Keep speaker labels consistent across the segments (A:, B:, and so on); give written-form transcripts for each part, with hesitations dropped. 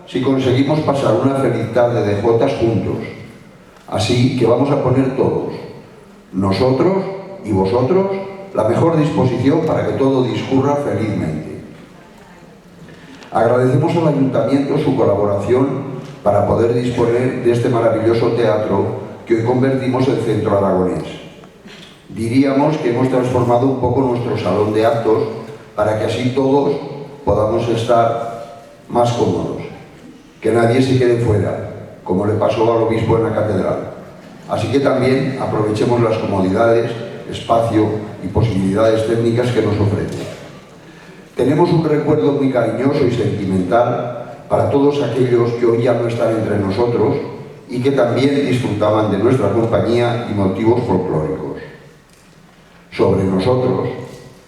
A: si conseguimos pasar una feliz tarde de jotas juntos. Así que vamos a poner todos, nosotros y vosotros, la mejor disposición para que todo discurra felizmente. Agradecemos al Ayuntamiento su colaboración para poder disponer de este maravilloso teatro que hoy convertimos en Centro Aragonés. Diríamos que hemos transformado un poco nuestro salón de actos para que así todos podamos estar más cómodos, que nadie se quede fuera, como le pasó al obispo en la catedral. Así que también aprovechemos las comodidades, espacio y posibilidades técnicas que nos ofrece. Tenemos un recuerdo muy cariñoso y sentimental para todos aquellos que hoy ya no están entre nosotros y que también disfrutaban de nuestra compañía y motivos folclóricos. Sobre nosotros,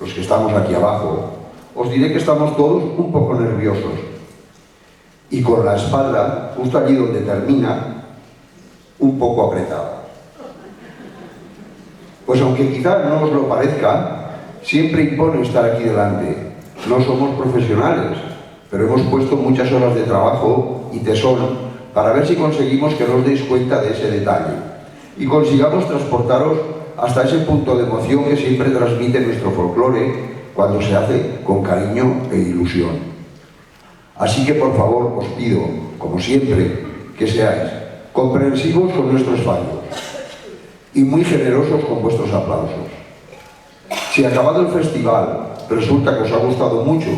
A: los que estamos aquí abajo, os diré que estamos todos un poco nerviosos y con la espalda, justo allí donde termina, un poco apretada. Pues aunque quizás no os lo parezca, siempre impone estar aquí delante. No somos profesionales, pero hemos puesto muchas horas de trabajo y tesón para ver si conseguimos que no os deis cuenta de ese detalle y consigamos transportaros hasta ese punto de emoción que siempre transmite nuestro folclore cuando se hace con cariño e ilusión. Así que por favor os pido, como siempre, que seáis comprensivos con nuestros fallos y muy generosos con vuestros aplausos. Si acabado el festival resulta que os ha gustado mucho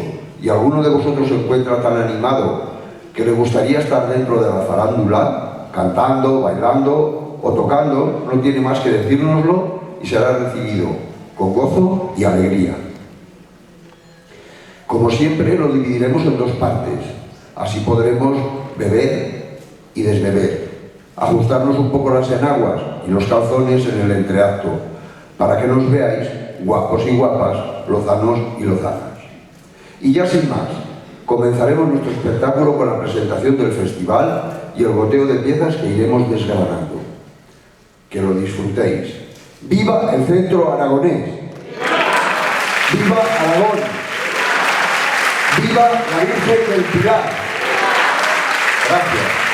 A: y alguno de vosotros se encuentra tan animado que le gustaría estar dentro de la farándula, cantando, bailando o tocando, no tiene más que decírnoslo y será recibido con gozo y alegría. Como siempre, lo dividiremos en dos partes. Así podremos beber y desbeber, ajustarnos un poco las enaguas y los calzones en el entreacto, para que nos veáis guapos y guapas, lozanos y lozanas. Y ya sin más, comenzaremos nuestro espectáculo con la presentación del festival y el goteo de piezas que iremos desgranando. Que lo disfrutéis. ¡Viva el Centro Aragonés! ¡Viva Aragón! ¡Viva la Virgen del Pilar! Gracias.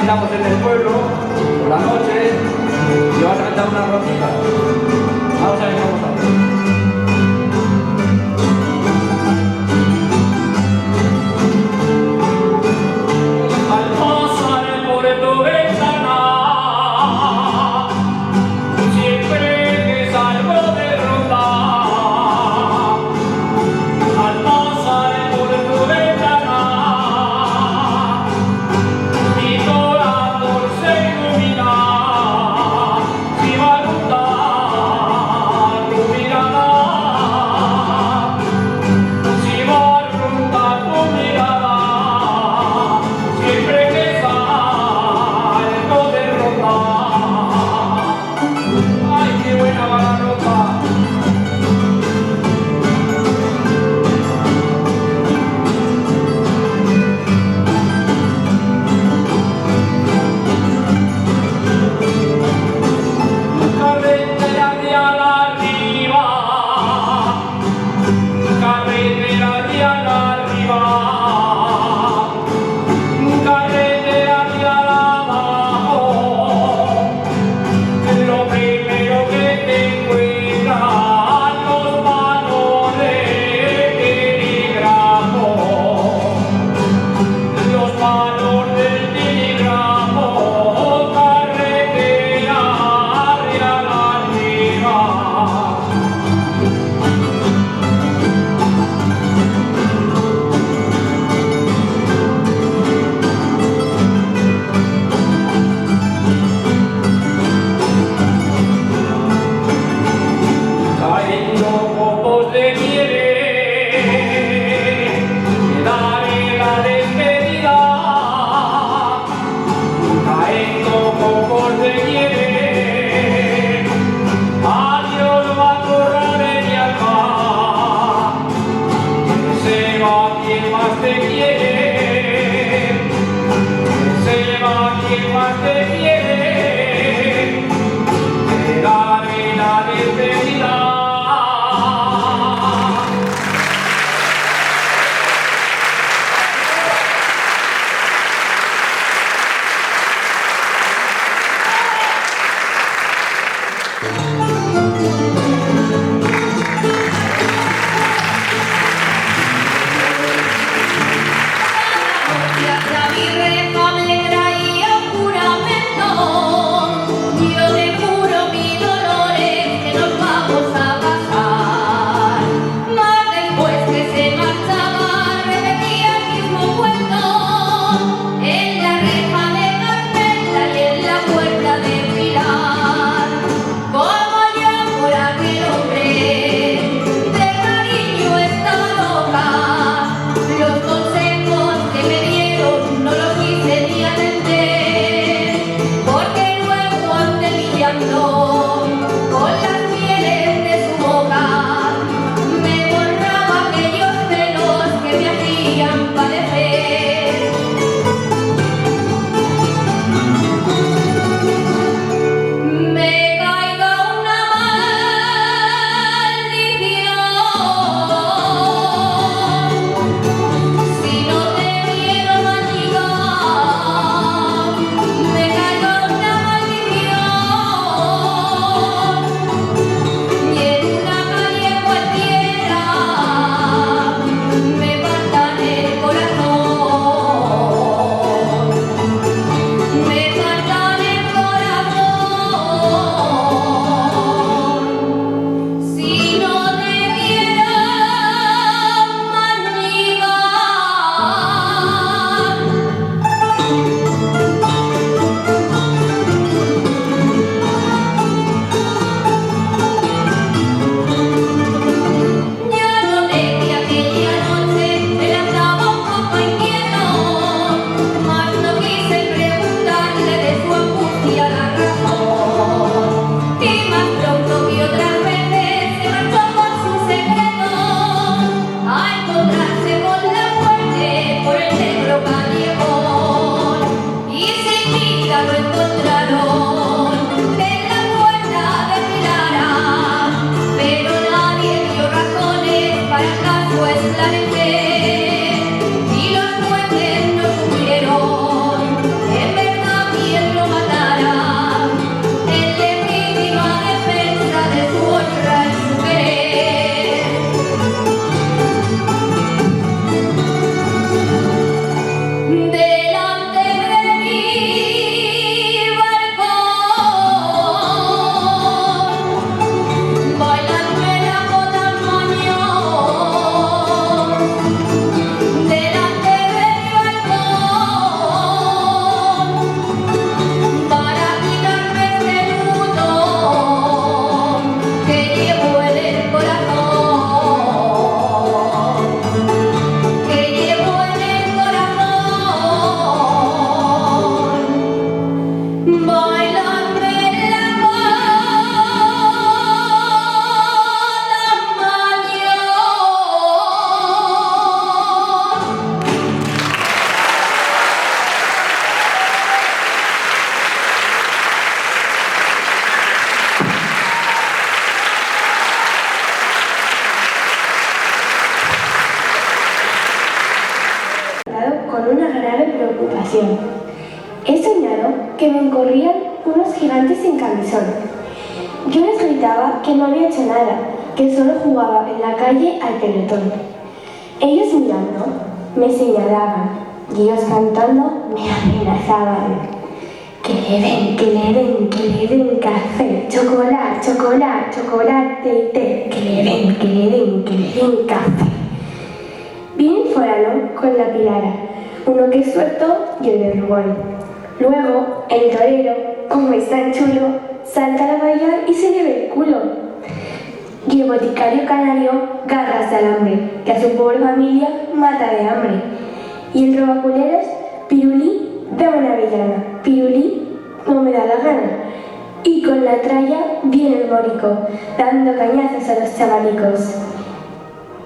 B: estamos en el pueblo por la noche y vas a cantar una rondita. Vamos a ver cómo estamos.
C: Mira con una grave preocupación. He soñado que me corrían unos gigantes sin camisón. Yo les gritaba que no había hecho nada, que solo jugaba en la calle al pelotón. Ellos mirando me señalaban y ellos cantando me amenazaban. Que le den, que le den, que le den café, chocolate, chocolate, chocolate y té. Que le den, que le den, que le den café. Viene el forano con la pilara, uno que es suelto y el verrugón. Luego, el torero, como es tan chulo, salta a la valla y se lleva el culo. Y el boticario canario garras de alambre, que a su pobre familia mata de hambre. Y el robaculeros, pirulí, dame una avellana, pirulí, no me da la gana. Y con la tralla viene el morico, dando cañazos a los chavalicos.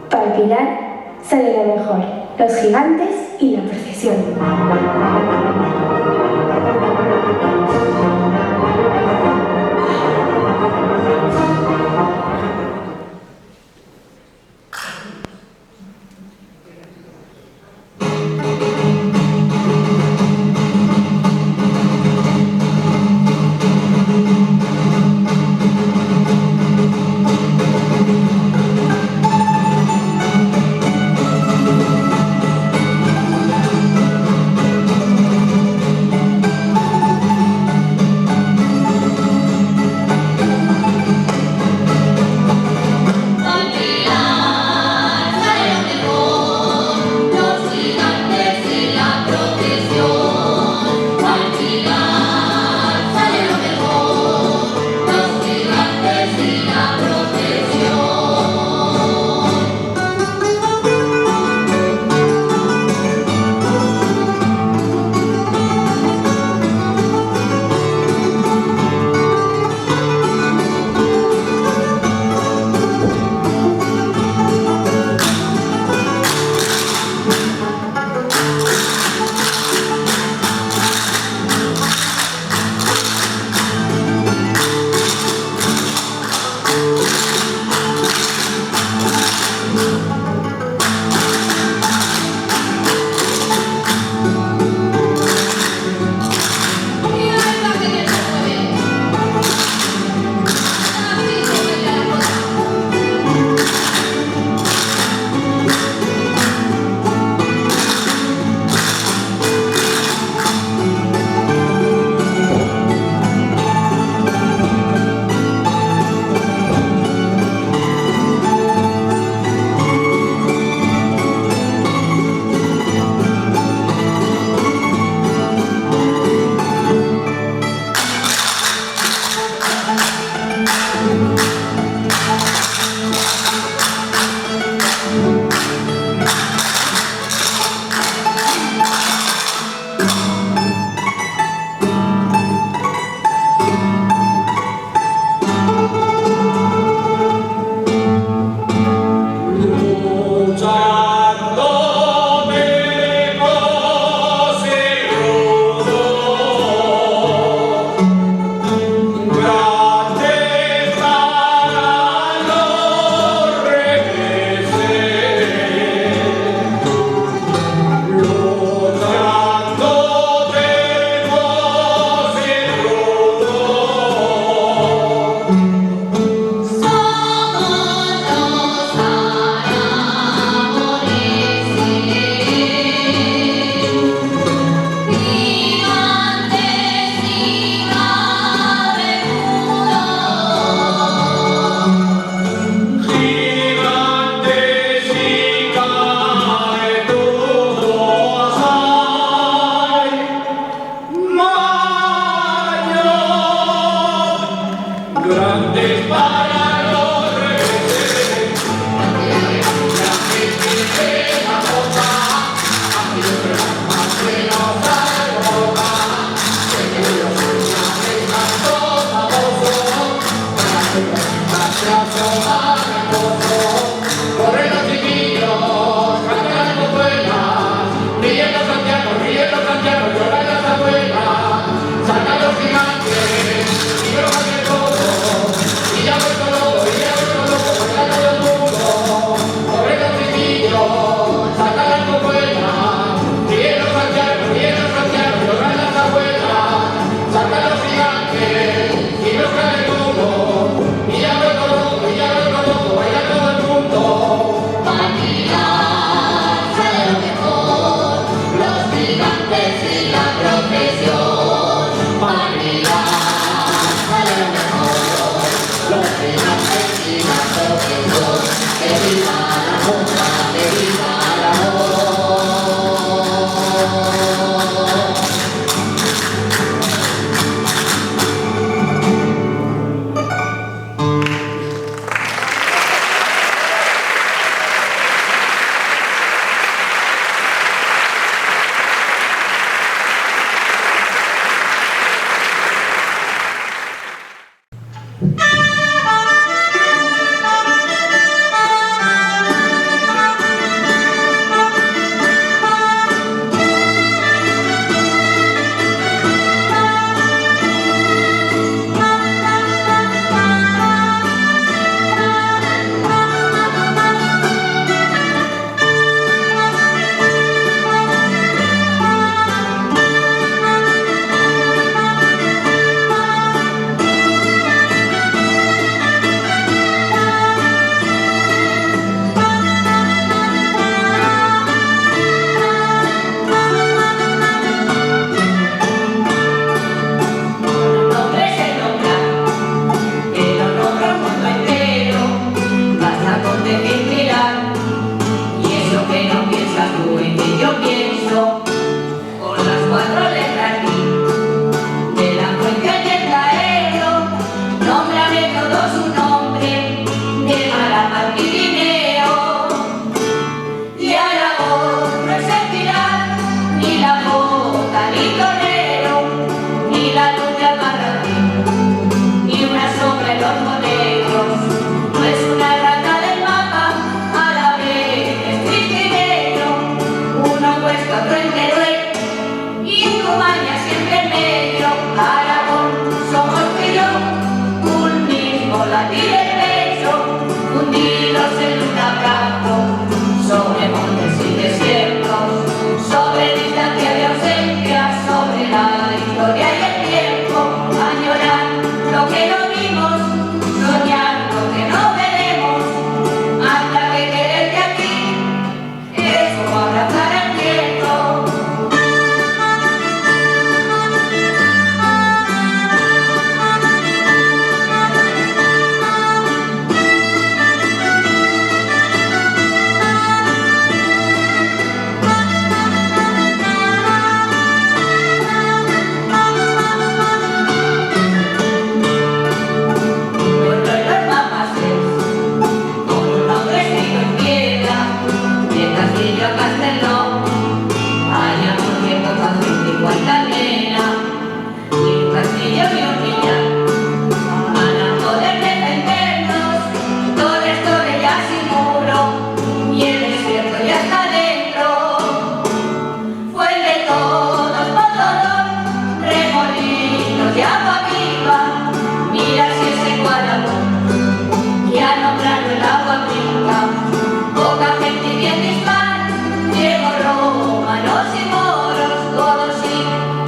C: Para el Pilar sale lo mejor, los gigantes y la procesión.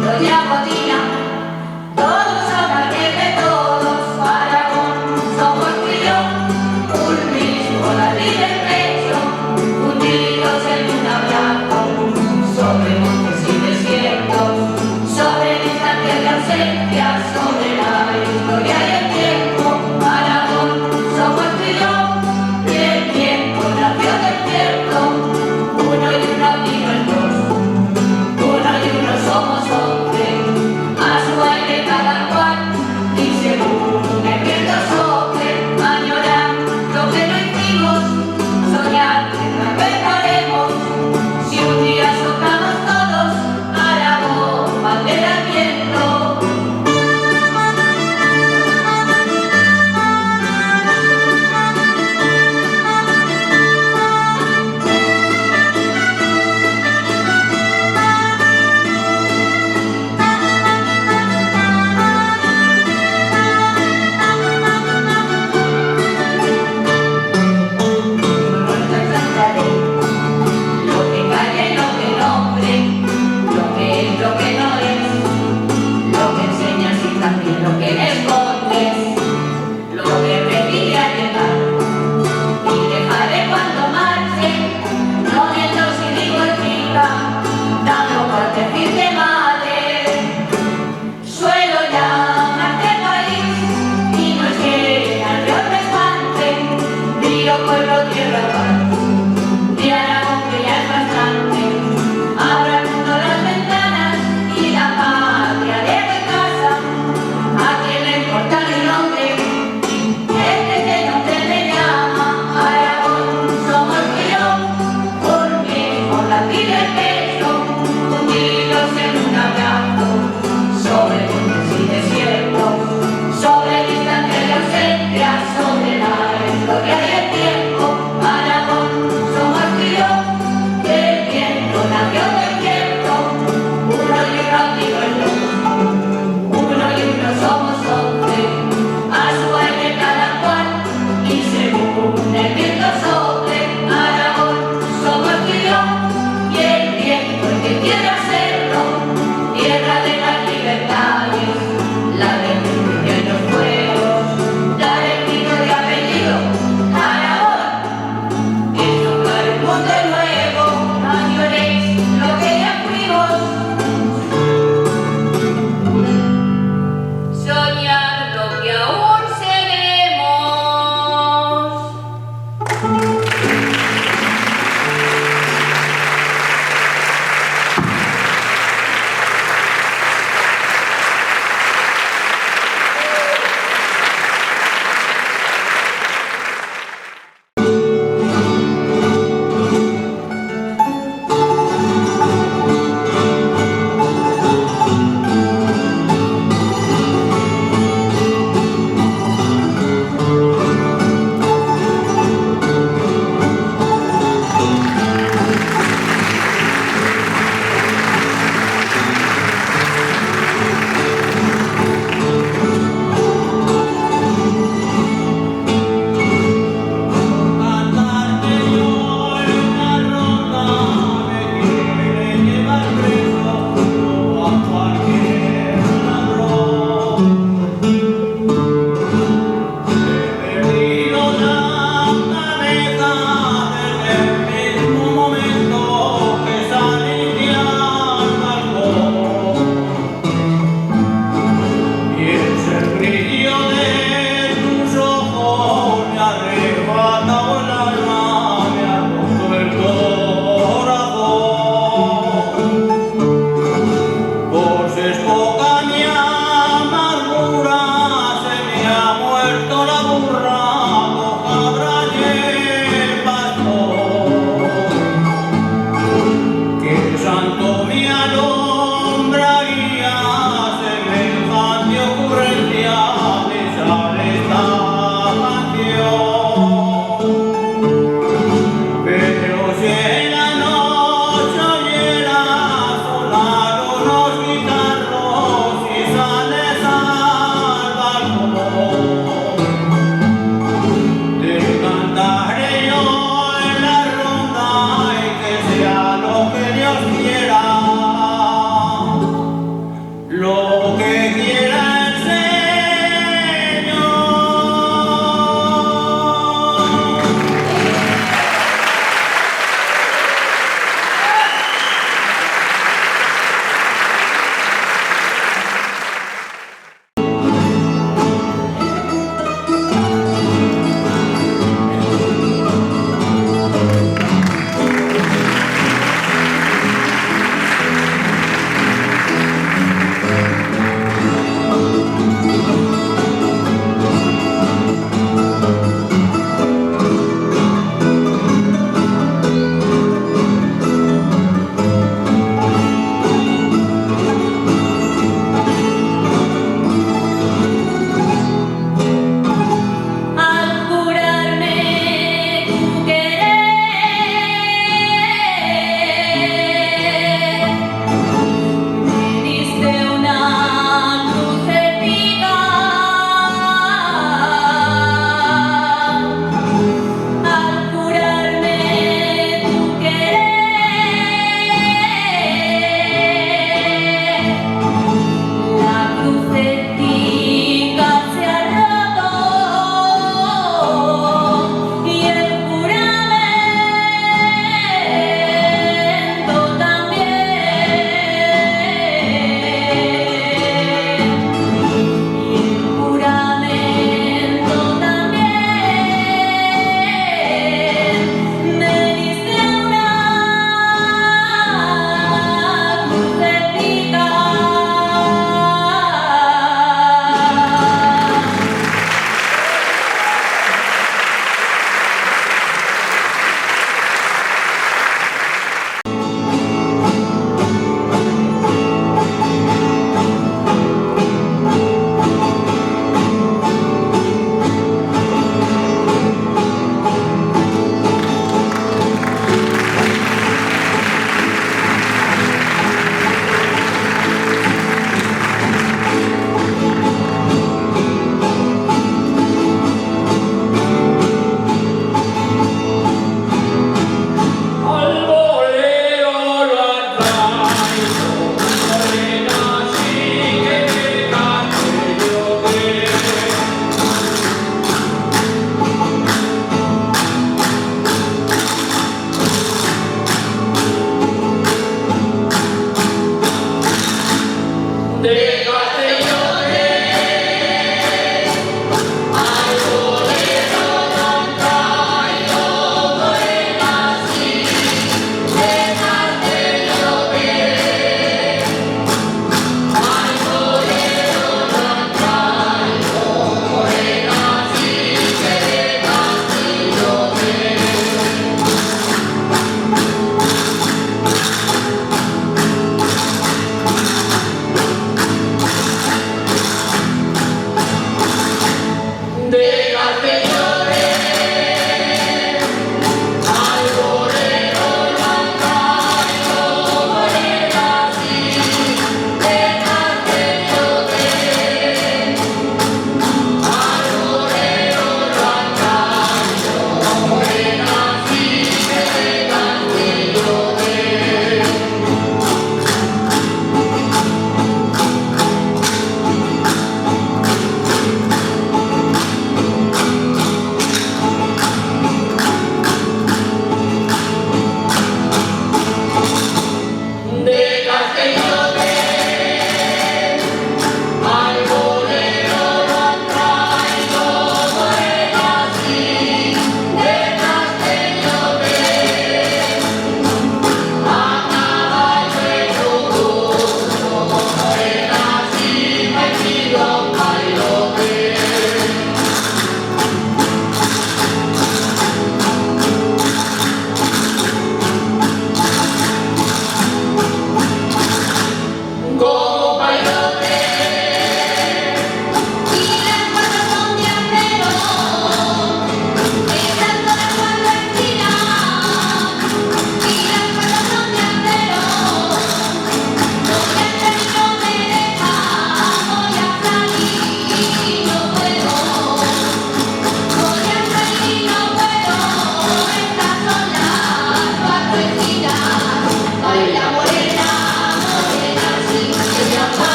D: Doña Godina